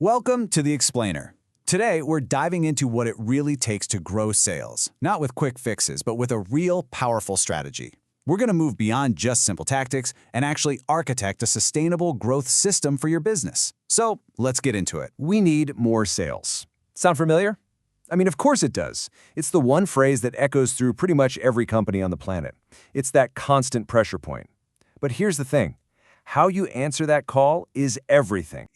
Welcome to The Explainer. Today, we're diving into what it really takes to grow sales, not with quick fixes, but with a real, powerful strategy. We're going to move beyond just simple tactics and actually architect a sustainable growth system for your business. So, let's get into it. We need more sales. Sound familiar? I mean, of course it does. It's the one phrase that echoes through pretty much every company on the planet. It's that constant pressure point. But here's the thing. How you answer that call is everything.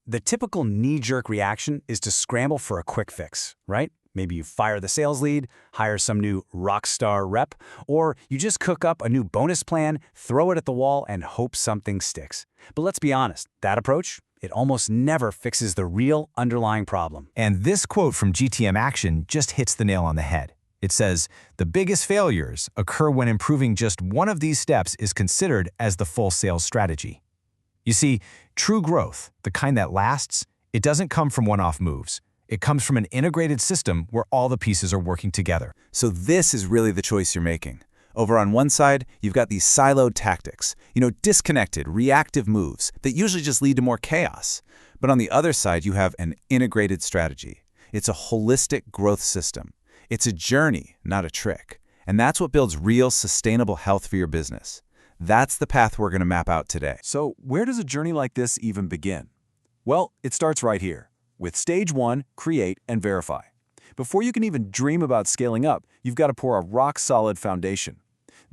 The typical knee-jerk reaction is to scramble for a quick fix, right? Maybe you fire the sales lead, hire some new rock star rep, or you just cook up a new bonus plan, throw it at the wall, and hope something sticks. But let's be honest, that approach, it almost never fixes the real underlying problem. And this quote from GtM Action just hits the nail on the head. It says, "The biggest failures occur when improving just one of these steps is considered as the full sales strategy." You see, true growth, the kind that lasts, it doesn't come from one-off moves. It comes from an integrated system where all the pieces are working together. So this is really the choice you're making. Over on one side, you've got these siloed tactics, disconnected, reactive moves that usually just lead to more chaos. But on the other side, you have an integrated strategy. It's a holistic growth system. It's a journey, not a trick. And that's what builds real, sustainable health for your business. That's the path we're going to map out today. So where does a journey like this even begin? Well, it starts right here, with stage 1, create and verify. Before you can even dream about scaling up, you've got to pour a rock-solid foundation.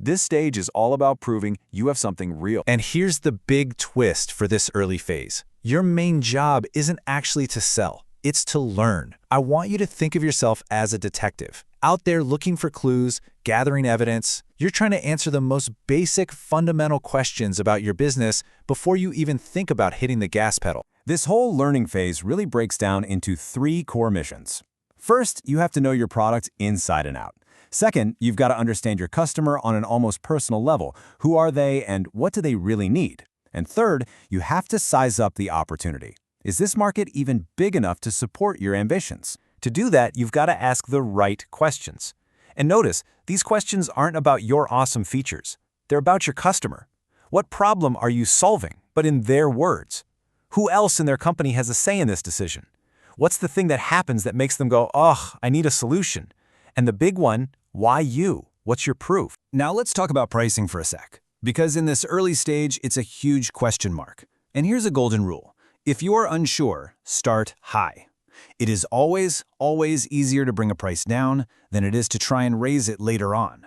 This stage is all about proving you have something real. And here's the big twist for this early phase. Your main job isn't actually to sell. It's to learn. I want you to think of yourself as a detective, out there looking for clues, gathering evidence. You're trying to answer the most basic, fundamental questions about your business before you even think about hitting the gas pedal. This whole learning phase really breaks down into 3 core missions. First, you have to know your product inside and out. Second, you've got to understand your customer on an almost personal level. Who are they and what do they really need? And third, you have to size up the opportunity. Is this market even big enough to support your ambitions? To do that, you've got to ask the right questions. And notice, these questions aren't about your awesome features. They're about your customer. What problem are you solving, but in their words? Who else in their company has a say in this decision? What's the thing that happens that makes them go, "Ugh, I need a solution"? And the big one, why you? What's your proof? Now let's talk about pricing for a sec. Because in this early stage, it's a huge question mark. And here's a golden rule. If you're unsure, start high. It is always, always easier to bring a price down than it is to try and raise it later on.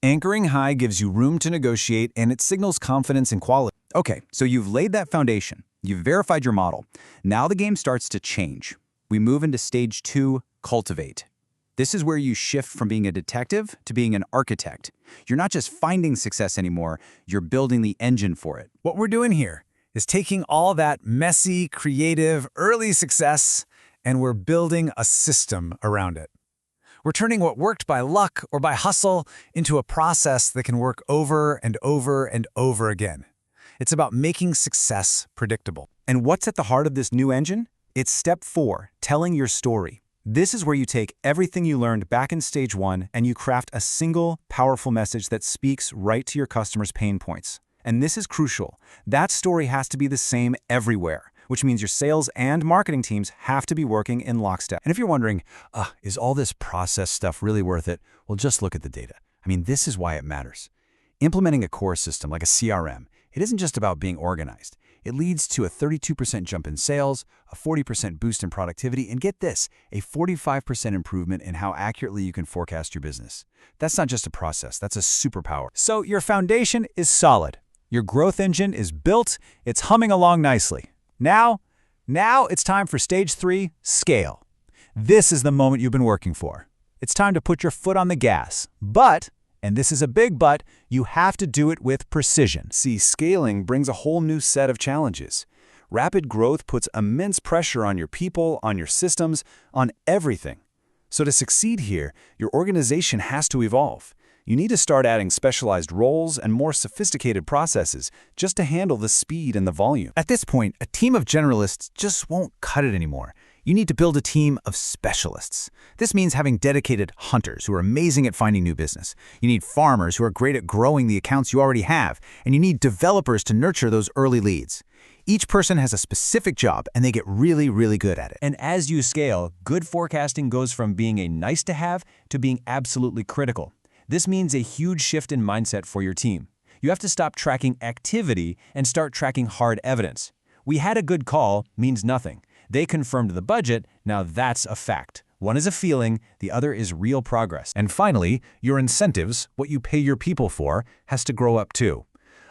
Anchoring high gives you room to negotiate and it signals confidence and quality. Okay, so you've laid that foundation. You've verified your model. Now the game starts to change. We move into stage 2, cultivate. This is where you shift from being a detective to being an architect. You're not just finding success anymore, you're building the engine for it. What we're doing here is taking all that messy, creative, early success, and we're building a system around it. We're turning what worked by luck or by hustle into a process that can work over and over and over again. It's about making success predictable. And what's at the heart of this new engine? It's step 4, telling your story. This is where you take everything you learned back in stage 1 and you craft a single, powerful message that speaks right to your customers' pain points. And this is crucial. That story has to be the same everywhere, which means your sales and marketing teams have to be working in lockstep. And if you're wondering, is all this process stuff really worth it? Well, just look at the data. I mean, this is why it matters. Implementing a core system like a CRM, it isn't just about being organized. It leads to a 32% jump in sales, a 40% boost in productivity, and get this, a 45% improvement in how accurately you can forecast your business. That's not just a process, that's a superpower. So your foundation is solid. Your growth engine is built, it's humming along nicely. Now it's time for stage 3, scale. This is the moment you've been working for. It's time to put your foot on the gas. But, and this is a big but, you have to do it with precision. See, scaling brings a whole new set of challenges. Rapid growth puts immense pressure on your people, on your systems, on everything. So to succeed here, your organization has to evolve. You need to start adding specialized roles and more sophisticated processes just to handle the speed and the volume. At this point, a team of generalists just won't cut it anymore. You need to build a team of specialists. This means having dedicated hunters who are amazing at finding new business. You need farmers who are great at growing the accounts you already have, and you need developers to nurture those early leads. Each person has a specific job, and they get really, really good at it. And as you scale, good forecasting goes from being a nice-to-have to being absolutely critical. This means a huge shift in mindset for your team. You have to stop tracking activity and start tracking hard evidence. We had a good call means nothing. They confirmed the budget, now that's a fact. One is a feeling, the other is real progress. And finally, your incentives, what you pay your people for, has to grow up too.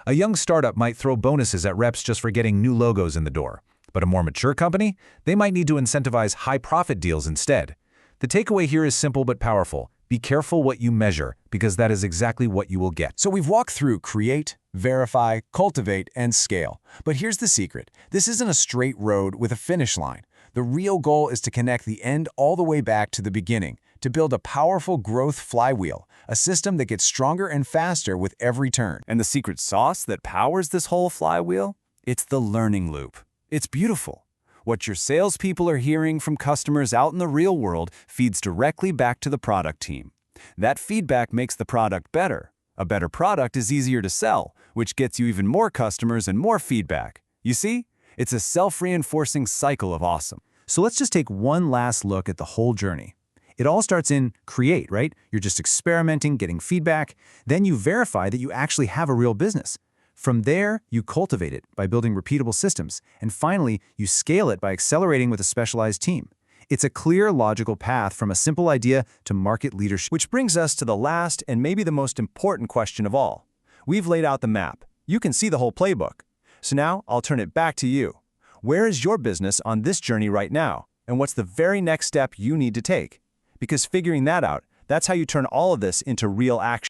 A young startup might throw bonuses at reps just for getting new logos in the door. But a more mature company, they might need to incentivize high-profit deals instead. The takeaway here is simple but powerful. Be careful what you measure, because that is exactly what you will get. So we've walked through create, verify, cultivate, and scale. But here's the secret. This isn't a straight road with a finish line. The real goal is to connect the end all the way back to the beginning, to build a powerful growth flywheel, a system that gets stronger and faster with every turn. And the secret sauce that powers this whole flywheel? It's the learning loop. It's beautiful. What your salespeople are hearing from customers out in the real world feeds directly back to the product team. That feedback makes the product better. A better product is easier to sell, which gets you even more customers and more feedback. You see? It's a self-reinforcing cycle of awesome. So let's just take one last look at the whole journey. It all starts in create, right? You're just experimenting, getting feedback. Then you verify that you actually have a real business. From there, you cultivate it by building repeatable systems. And finally, you scale it by accelerating with a specialized team. It's a clear, logical path from a simple idea to market leadership. Which brings us to the last and maybe the most important question of all. We've laid out the map. You can see the whole playbook. So now I'll turn it back to you. Where is your business on this journey right now? And what's the very next step you need to take? Because figuring that out, that's how you turn all of this into real action.